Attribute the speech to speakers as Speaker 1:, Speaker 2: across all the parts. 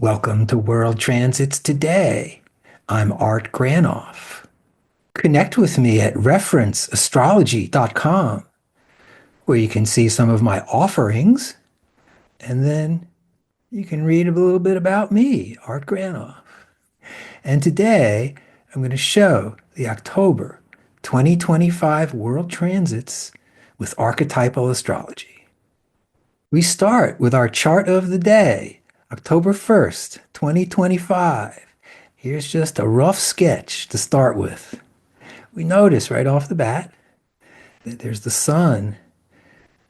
Speaker 1: Welcome to World Transits Today. I'm Art Granoff. Connect with me at referenceastrology.com, where you can see some of my offerings, and then you can read a little bit about me, Art Granoff. And today, I'm going to show the October 2025 World Transits with Archetypal Astrology. We start with our chart of the day, October 1st, 2025. Here's just a rough sketch to start with. We notice right off the bat that there's the sun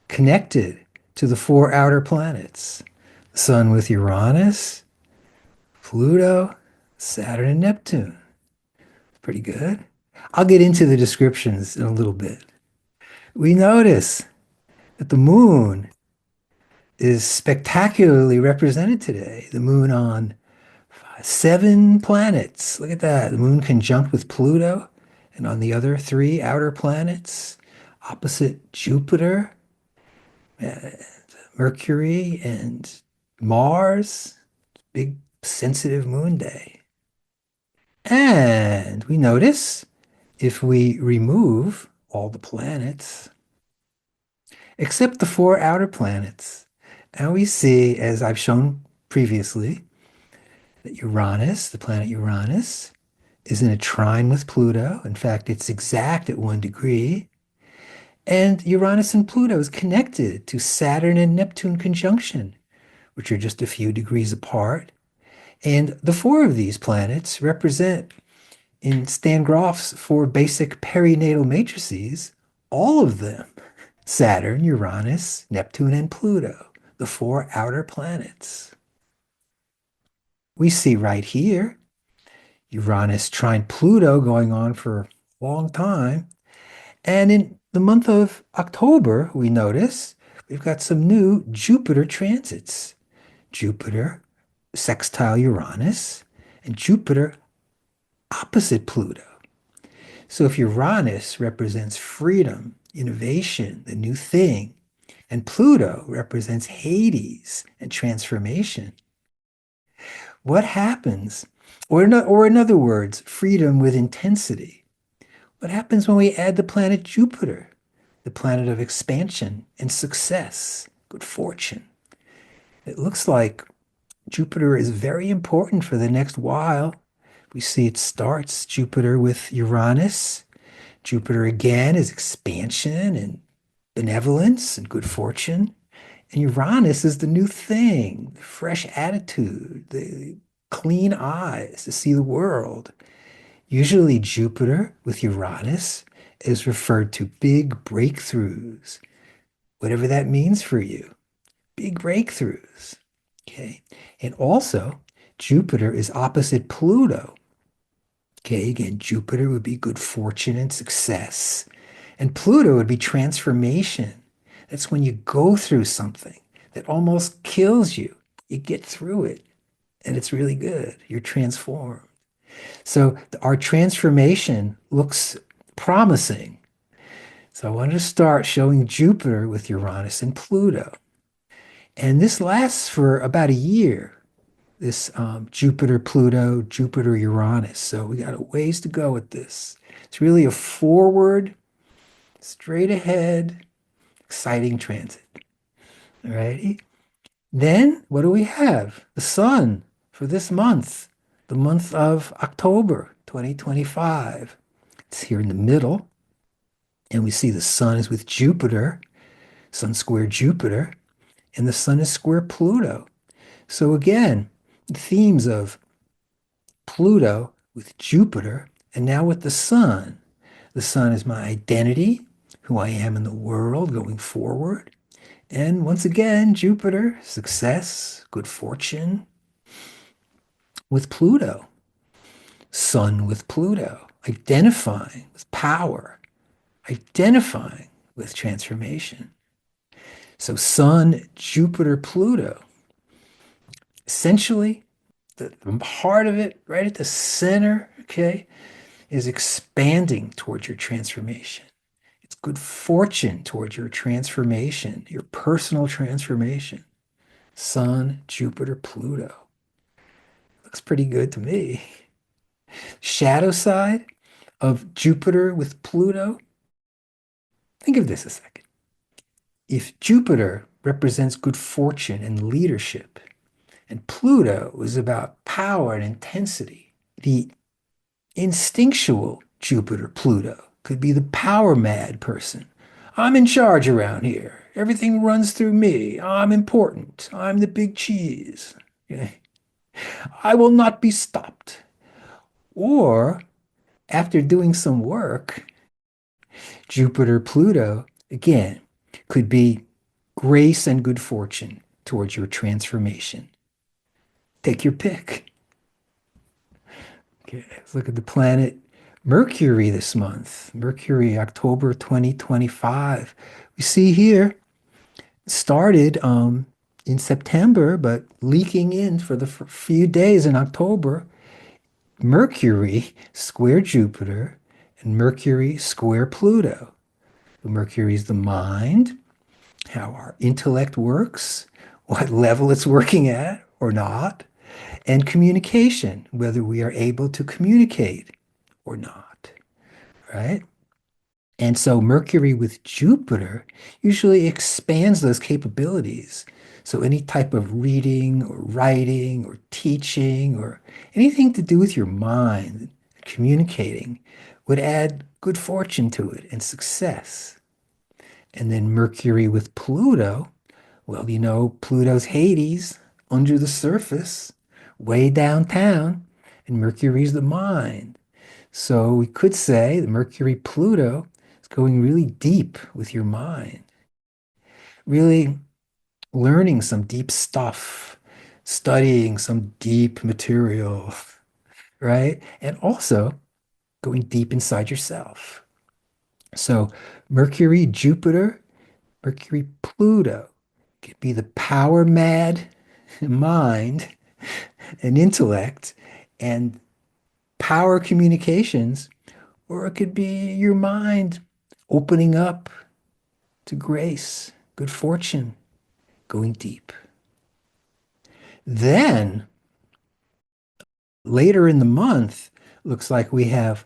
Speaker 1: connected to the four outer planets. The sun with Uranus, Pluto, Saturn, and Neptune. Pretty good. I'll get into the descriptions in a little bit. We notice that the moon is spectacularly represented today. The moon on seven planets. Look at that. The moon conjunct with Pluto, and on the other three outer planets, opposite Jupiter, uh, Mercury, and Mars. Big sensitive moon day. And we notice if we remove all the planets, except the four outer planets, and we see, as I've shown previously, that Uranus, the planet Uranus, is in a trine with Pluto. In fact, it's exact at 1 degree. And Uranus and Pluto is connected to Saturn and Neptune conjunction, which are just a few degrees apart. And the four of these planets represent, in Stan Grof's four basic perinatal matrices, all of them: Saturn, Uranus, Neptune, and Pluto, the four outer planets. We see right here Uranus trine Pluto going on for a long time. And in the month of October, we notice we've got some new Jupiter transits. Jupiter sextile Uranus and Jupiter opposite Pluto. So if Uranus represents freedom, innovation, the new thing, and Pluto represents Hades and transformation, what happens? Or in other words, freedom with intensity. What happens when we add the planet Jupiter, the planet of expansion and success, good fortune? It looks like Jupiter is very important for the next while. We see it starts Jupiter with Uranus. Jupiter again is expansion and benevolence and good fortune. And Uranus is the new thing, the fresh attitude, the clean eyes to see the world. Usually Jupiter with Uranus is referred to big breakthroughs, whatever that means for you, big breakthroughs. Okay. And also, Jupiter is opposite Pluto. Okay. Again, Jupiter would be good fortune and success, and Pluto would be transformation. That's when you go through something that almost kills you. You get through it, and it's really good. You're transformed. So our transformation looks promising. So I wanted to start showing Jupiter with Uranus and Pluto. And this lasts for about a year, this Jupiter, Pluto, Jupiter, Uranus. So we got a ways to go with this. It's really a forward, straight ahead, exciting transit. All righty. Then what do we have? The sun for this month, the month of October 2025. It's here in the middle. And we see the sun is with Jupiter, sun square Jupiter, and the sun is square Pluto. So again, the themes of Pluto with Jupiter, and now with the sun. The sun is my identity, who I am in the world going forward. And once again, Jupiter, success, good fortune with Pluto. Sun with Pluto, identifying with power, identifying with transformation. So Sun, Jupiter, Pluto. Essentially, the heart of it, right at the center, okay, is expanding towards your transformation. It's good fortune towards your transformation, your personal transformation. Sun, Jupiter, Pluto. Looks pretty good to me. Shadow side of Jupiter with Pluto. Think of this a second. If Jupiter represents good fortune and leadership, and Pluto is about power and intensity, the instinctual Jupiter Pluto could be the power mad person. I'm in charge around here. Everything runs through me. I'm important. I'm the big cheese. Okay? I will not be stopped. Or after doing some work, Jupiter Pluto, again, could be grace and good fortune towards your transformation. Take your pick. Okay, let's look at the planet Mercury this month. Mercury, October 2025. We see here started in September, but leaking in for the few days in October. Mercury square Jupiter and Mercury square Pluto. Mercury is the mind, how our intellect works, what level it's working at or not, and communication, whether we are able to communicate or not, right? And so Mercury with Jupiter usually expands those capabilities. So any type of reading or writing or teaching or anything to do with your mind, communicating, would add good fortune to it and success. And then Mercury with Pluto, well, Pluto's Hades, under the surface, way downtown, and Mercury's the mind. So we could say that Mercury Pluto is going really deep with your mind, really learning some deep stuff, studying some deep material, right? And also going deep inside yourself. So Mercury, Jupiter, Mercury, Pluto could be the power mad mind and intellect and power communications, or it could be your mind opening up to grace, good fortune, going deep. Then later in the month, looks like we have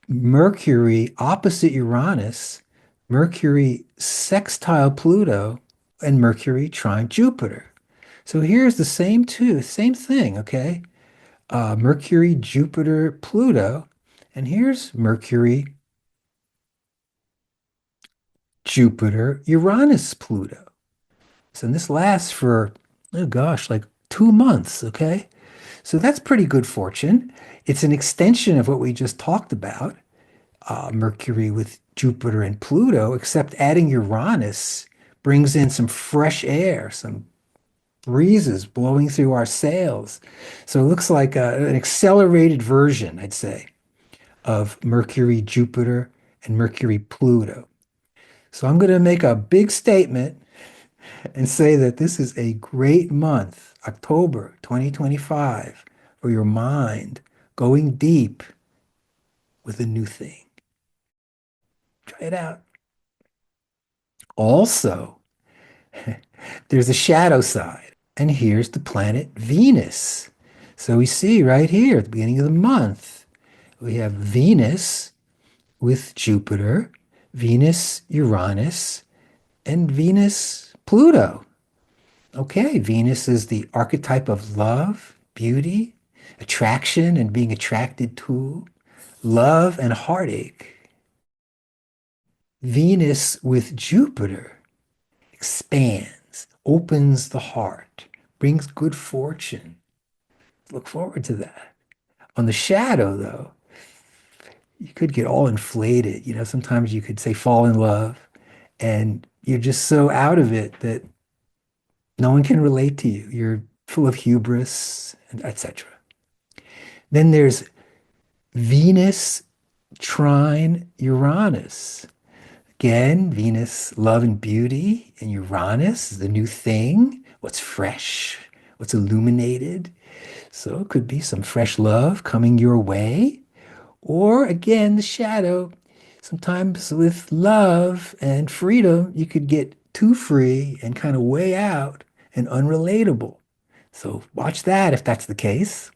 Speaker 1: Mercury opposite Uranus, Mercury sextile Pluto, and Mercury trine Jupiter. So here's the same thing, okay? Mercury, Jupiter, Pluto, and here's Mercury, Jupiter, Uranus, Pluto. So this lasts for, oh gosh, like 2 months, okay? So that's pretty good fortune. It's an extension of what we just talked about, Mercury with Jupiter and Pluto, except adding Uranus brings in some fresh air, some breezes blowing through our sails. So it looks like an accelerated version, I'd say, of Mercury, Jupiter, and Mercury, Pluto. So I'm going to make a big statement and say that this is a great month, October 2025, for your mind going deep with a new thing. Try it out. Also, there's a shadow side, and here's the planet Venus. So we see right here at the beginning of the month, we have Venus with Jupiter, Venus, Uranus, and Venus, Pluto. Okay, Venus is the archetype of love, beauty, attraction, and being attracted to, love and heartache. Venus with Jupiter expands, opens the heart, brings good fortune. Look forward to that. On the shadow, though, you could get all inflated. Sometimes you could say fall in love, and you're just so out of it that no one can relate to you. You're full of hubris, and etc. Then there's Venus trine Uranus. Again, Venus, love and beauty, and Uranus is the new thing, what's fresh, what's illuminated. So it could be some fresh love coming your way. Or again, the shadow. Sometimes with love and freedom, you could get too free and kind of way out and unrelatable. So watch that if that's the case.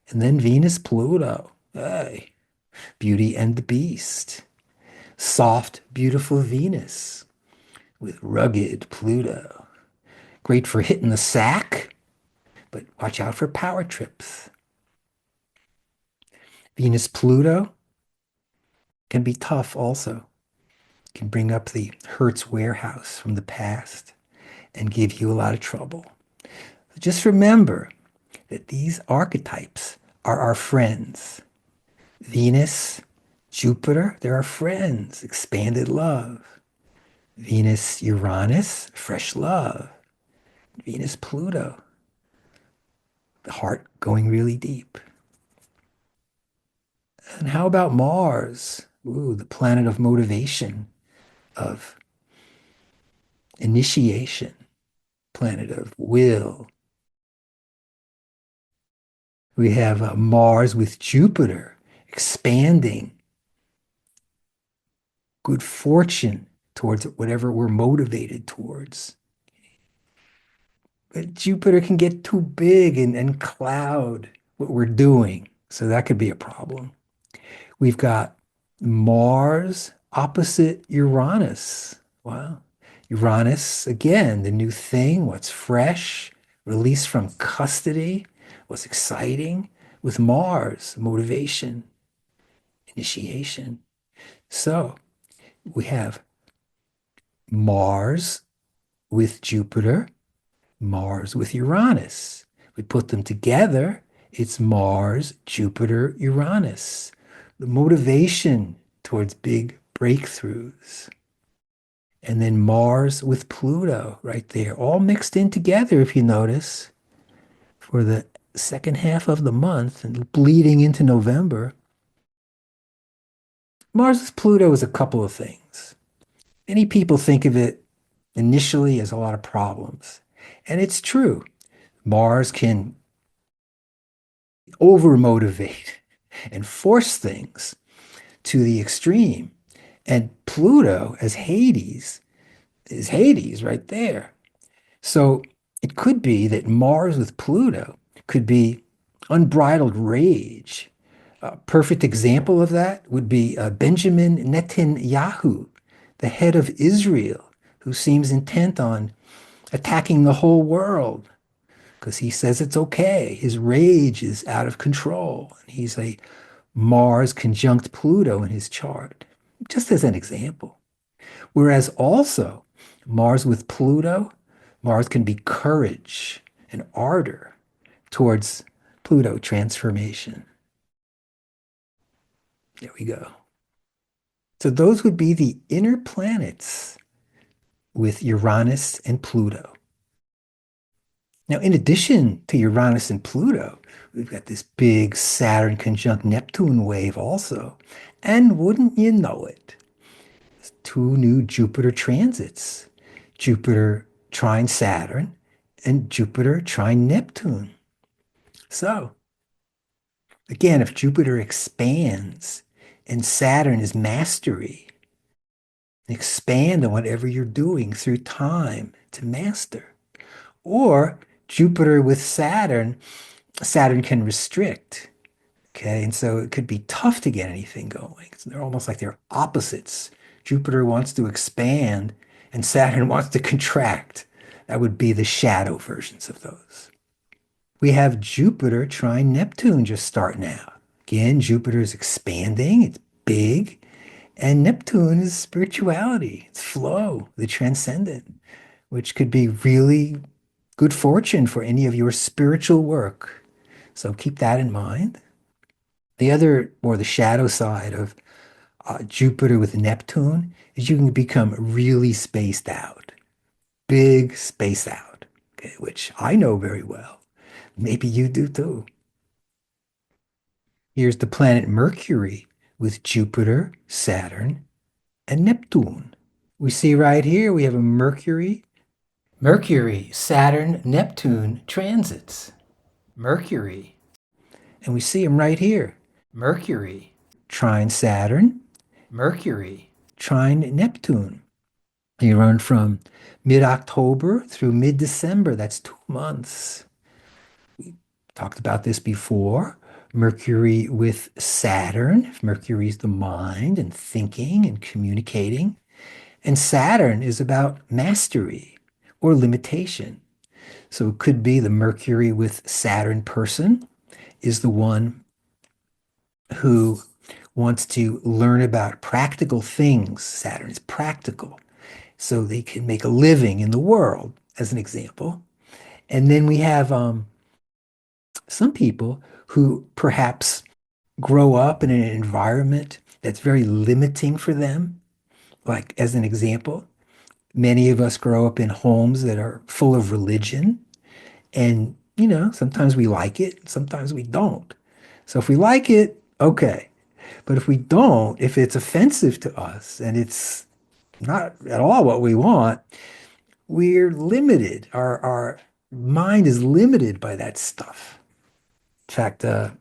Speaker 1: And then Venus Pluto. Hey, Beauty and the Beast. Soft, beautiful Venus with rugged Pluto. Great for hitting the sack, but watch out for power trips. Venus Pluto can be tough also. Can bring up the Hertz warehouse from the past and give you a lot of trouble. Just remember that these archetypes are our friends. Venus, Jupiter, they're our friends. Expanded love. Venus, Uranus, fresh love. Venus, Pluto, the heart going really deep. And how about Mars? Ooh, the planet of motivation, of initiation, planet of will. We have Mars with Jupiter expanding good fortune towards whatever we're motivated towards. But Jupiter can get too big and cloud what we're doing. So that could be a problem. We've got Mars opposite Uranus. Wow. Uranus, again, the new thing, what's fresh, released from custody, what's exciting, with Mars, motivation, initiation. So we have Mars with Jupiter, Mars with Uranus. We put them together, it's Mars, Jupiter, Uranus. The motivation towards big breakthroughs. And then Mars with Pluto right there, all mixed in together, if you notice, for the second half of the month and bleeding into November. Mars with Pluto is a couple of things. Many people think of it initially as a lot of problems. And it's true. Mars can over motivate and force things to the extreme. And Pluto as Hades is Hades right there. So it could be that Mars with Pluto could be unbridled rage. A perfect example of that would be Benjamin Netanyahu, the head of Israel, who seems intent on attacking the whole world because he says it's okay. His rage is out of control. And he's a Mars conjunct Pluto in his chart, just as an example. Whereas also, Mars with Pluto, Mars can be courage and ardor towards Pluto transformation. There we go. So those would be the inner planets with Uranus and Pluto. Now, in addition to Uranus and Pluto, we've got this big Saturn conjunct Neptune wave also. And wouldn't you know it, two new Jupiter transits. Jupiter trine Saturn and Jupiter trine Neptune. So, again, if Jupiter expands and Saturn is mastery, expand on whatever you're doing through time to master. Or Jupiter with Saturn, Saturn can restrict. Okay, and so it could be tough to get anything going. They're almost like they're opposites. Jupiter wants to expand and Saturn wants to contract. That would be the shadow versions of those. We have Jupiter trine Neptune just starting out. Again, Jupiter is expanding, it's big, and Neptune is spirituality, it's flow, the transcendent, which could be really good fortune for any of your spiritual work. So keep that in mind. The other, or the shadow side of Jupiter with Neptune is you can become really spaced out, big space out, okay, which I know very well. Maybe you do too. Here's the planet Mercury with Jupiter, Saturn, and Neptune. We see right here we have a Mercury, Saturn, Neptune transits. Mercury. And we see them right here. Mercury, trine Saturn, Mercury, trine Neptune. You run from mid-October through mid-December. That's 2 months. Talked about this before. Mercury with Saturn. Mercury's the mind and thinking and communicating. And Saturn is about mastery or limitation. So it could be the Mercury with Saturn person is the one who wants to learn about practical things. Saturn is practical, so they can make a living in the world, as an example. And then we have some people who perhaps grow up in an environment that's very limiting for them. Like, as an example, many of us grow up in homes that are full of religion. And, sometimes we like it, sometimes we don't. So if we like it, okay. But if we don't, if it's offensive to us and it's not at all what we want, we're limited. Our mind is limited by that stuff. In fact, I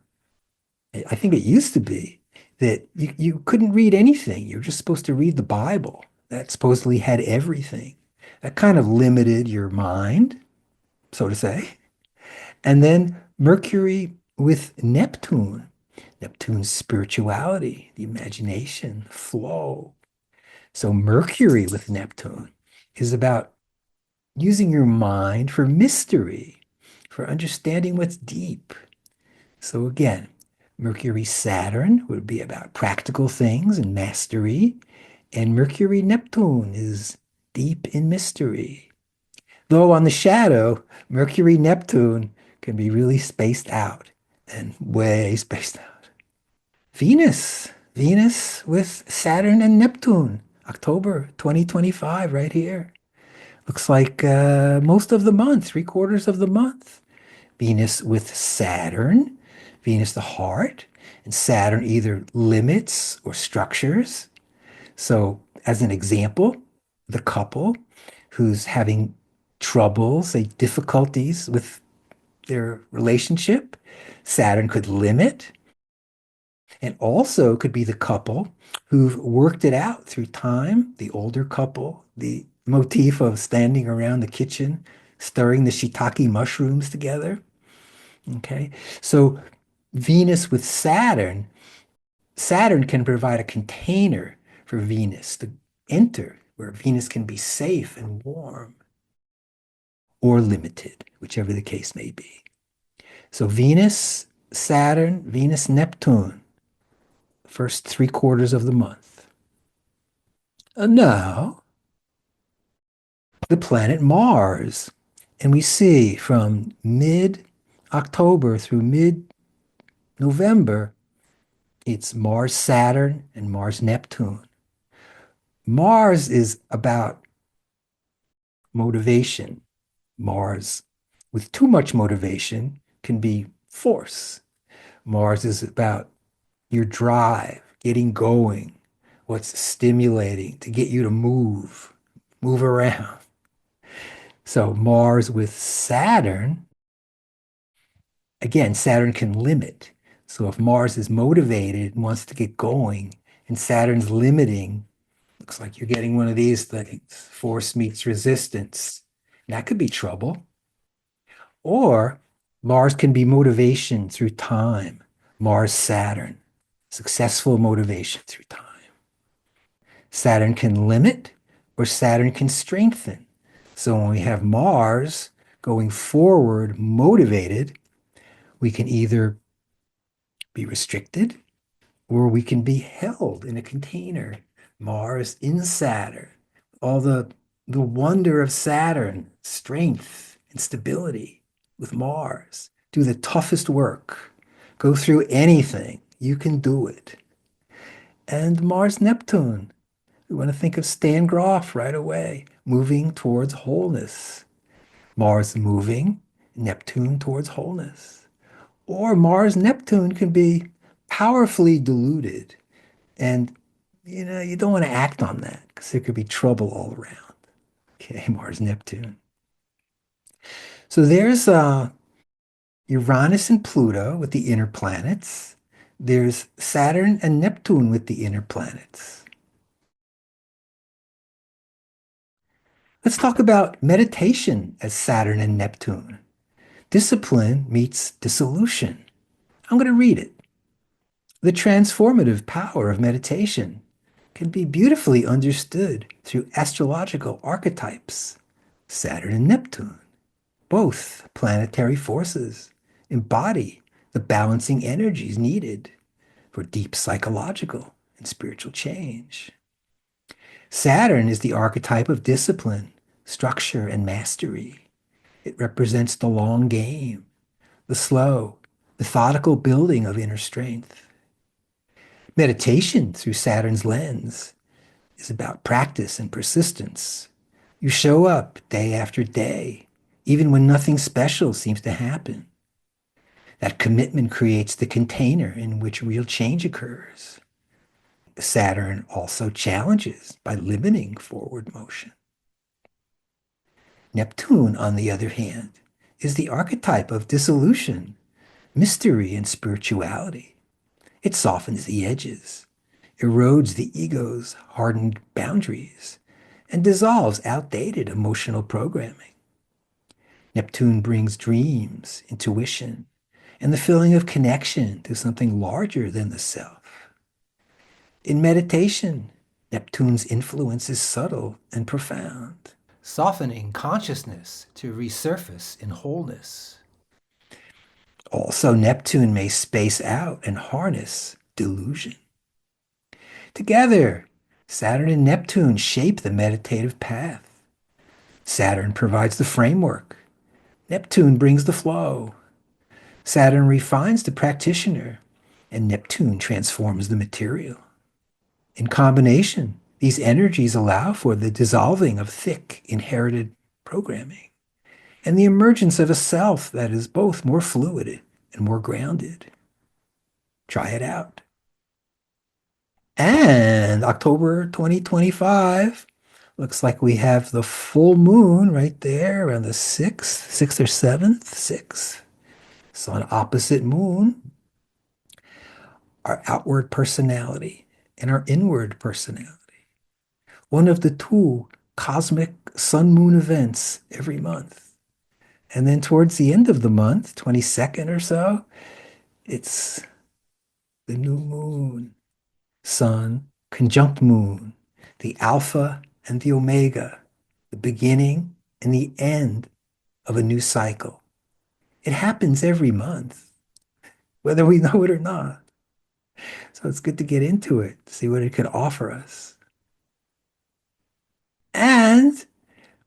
Speaker 1: think it used to be that you couldn't read anything. You're just supposed to read the Bible. That supposedly had everything. That kind of limited your mind, so to say. And then Mercury with Neptune. Neptune's spirituality, the imagination, flow. So Mercury with Neptune is about using your mind for mystery, for understanding what's deep. So again, Mercury Saturn would be about practical things and mastery, and Mercury Neptune is deep in mystery. Though on the shadow, Mercury Neptune can be really spaced out and way spaced out. Venus with Saturn and Neptune, October 2025, right here. Looks like most of the month, 3/4 of the month. Venus with Saturn, Venus the heart, and Saturn either limits or structures. So, as an example, the couple who's having trouble, say difficulties with their relationship, Saturn could limit, and also could be the couple who've worked it out through time, the older couple, the motif of standing around the kitchen, stirring the shiitake mushrooms together. Okay. So Venus with Saturn, Saturn can provide a container for Venus to enter, where Venus can be safe and warm or limited, whichever the case may be. So Venus, Saturn, Venus, Neptune, first 3/4 of the month. Now, the planet Mars. And we see from mid-October through mid-November, it's Mars, Saturn, and Mars, Neptune. Mars is about motivation. Mars, with too much motivation, can be force. Mars is about your drive, getting going, what's stimulating to get you to move around. So Mars with Saturn, again, Saturn can limit. So if Mars is motivated and wants to get going, and Saturn's limiting, looks like you're getting one of these things, force meets resistance. That could be trouble. Or Mars can be motivation through time. Mars, Saturn, successful motivation through time. Saturn can limit or Saturn can strengthen. So when we have Mars going forward, motivated, we can either be restricted or we can be held in a container. Mars in Saturn, all the wonder of Saturn, strength and stability with Mars. Do the toughest work. Go through anything. You can do it. And Mars Neptune. We want to think of Stan Grof right away, moving towards wholeness. Mars moving, Neptune towards wholeness. Or Mars Neptune can be powerfully diluted. And you don't want to act on that because there could be trouble all around. Okay, Mars Neptune. So there's Uranus and Pluto with the inner planets. There's Saturn and Neptune with the inner planets. Let's talk about meditation as Saturn and Neptune. Discipline meets dissolution. I'm going to read it. The transformative power of meditation can be beautifully understood through astrological archetypes. Saturn and Neptune, both planetary forces, embody the balancing energies needed for deep psychological and spiritual change. Saturn is the archetype of discipline, structure, and mastery. It represents the long game, the slow, methodical building of inner strength. Meditation through Saturn's lens is about practice and persistence. You show up day after day, even when nothing special seems to happen. That commitment creates the container in which real change occurs. Saturn also challenges by limiting forward motion. Neptune, on the other hand, is the archetype of dissolution, mystery, and spirituality. It softens the edges, erodes the ego's hardened boundaries, and dissolves outdated emotional programming. Neptune brings dreams, intuition, and the feeling of connection to something larger than the self. In meditation, Neptune's influence is subtle and profound, softening consciousness to resurface in wholeness. Also, Neptune may space out and harness delusion. Together, Saturn and Neptune shape the meditative path. Saturn provides the framework. Neptune brings the flow. Saturn refines the practitioner, and Neptune transforms the material. In combination, these energies allow for the dissolving of thick inherited programming and the emergence of a self that is both more fluid and more grounded. Try it out. And October 2025, looks like we have the full moon right there around the 6th or 7th, 6th. So an opposite moon, our outward personality and our inward personality. One of the two cosmic sun-moon events every month. And then towards the end of the month, 22nd or so, it's the new moon, sun conjunct moon, the alpha and the omega, the beginning and the end of a new cycle. It happens every month, whether we know it or not. So it's good to get into it, see what it could offer us. And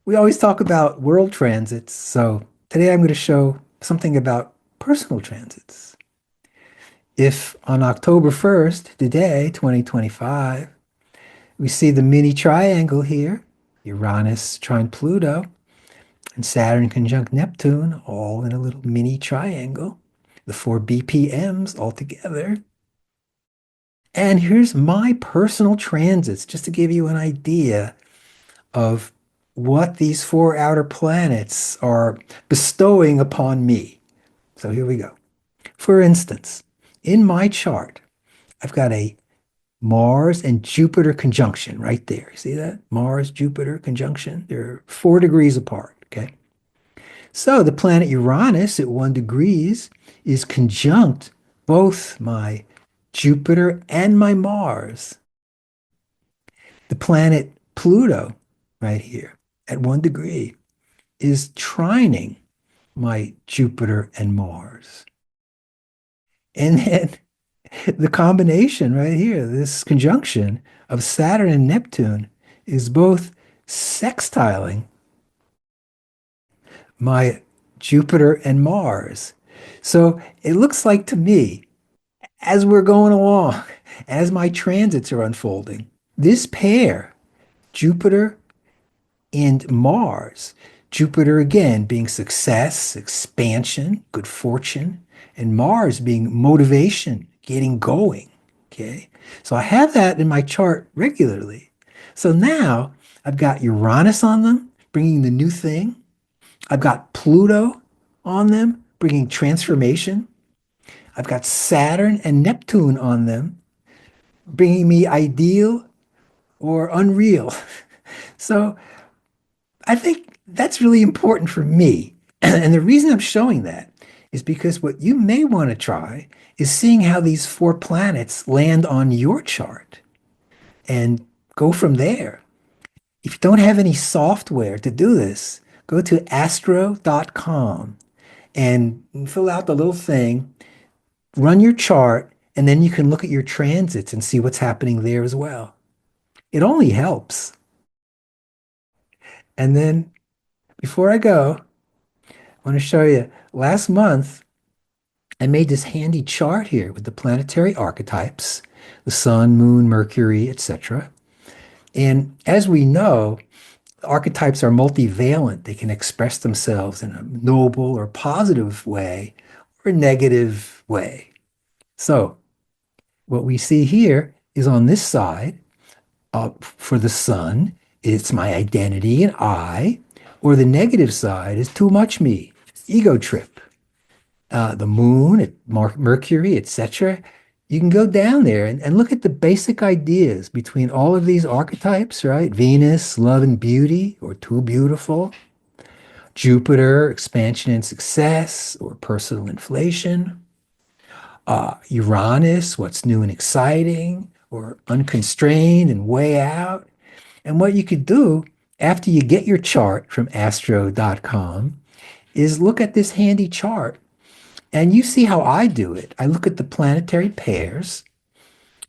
Speaker 1: we always talk about world transits. So today I'm going to show something about personal transits. If on October 1st, today, 2025, we see the mini triangle here, Uranus trine Pluto, and Saturn conjunct Neptune, all in a little mini triangle, the four BPMs all together. And here's my personal transits, just to give you an idea of what these four outer planets are bestowing upon me. So here we go. For instance, in my chart, I've got a Mars and Jupiter conjunction right there. See that? Mars, Jupiter conjunction. They're 4 degrees apart, okay? So the planet Uranus at 1 degrees is conjunct both my Jupiter and my Mars. The planet Pluto, right here, at 1 degree, is trining my Jupiter and Mars. And then the combination right here, this conjunction of Saturn and Neptune, is both sextiling my Jupiter and Mars. So it looks like to me, as we're going along, as my transits are unfolding, this pair, Jupiter and Mars, Jupiter again being success, expansion, good fortune, and Mars being motivation, getting going. Okay. So I have that in my chart regularly. So now I've got Uranus on them, bringing the new thing. I've got Pluto on them, bringing transformation. I've got Saturn and Neptune on them, bringing me ideal or unreal. So I think that's really important for me. And the reason I'm showing that is because what you may want to try is seeing how these four planets land on your chart and go from there. If you don't have any software to do this, go to astro.com and fill out the little thing, run your chart, and then you can look at your transits and see what's happening there as well. It only helps. And then before I go, I want to show you last month, I made this handy chart here with the planetary archetypes, the sun, moon, Mercury, etc. And as we know, archetypes are multivalent. They can express themselves in a noble or positive way or a negative way. So what we see here is on this side, for the sun, it's my identity and I, or the negative side is too much me, ego trip. The moon, Mercury, etc. You can go down there and look at the basic ideas between all of these archetypes, right? Venus, love and beauty, or too beautiful. Jupiter, expansion and success, or personal inflation. Uranus, what's new and exciting, or unconstrained and way out. And what you could do after you get your chart from astro.com is look at this handy chart and you see how I do it. I look at the planetary pairs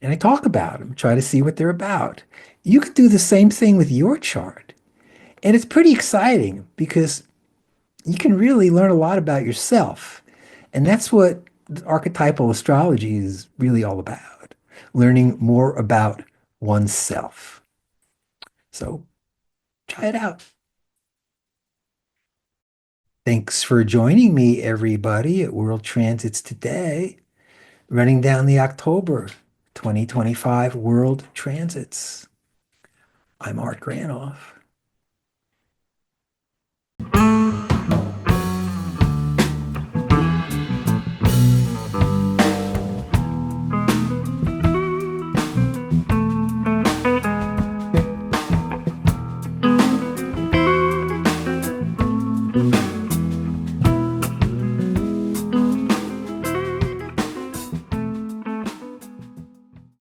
Speaker 1: and I talk about them, try to see what they're about. You could do the same thing with your chart. And it's pretty exciting because you can really learn a lot about yourself. And that's what archetypal astrology is really all about, learning more about oneself. So try it out. Thanks for joining me, everybody, at World Transits Today, running down the October 2025 World Transits. I'm Art Granoff.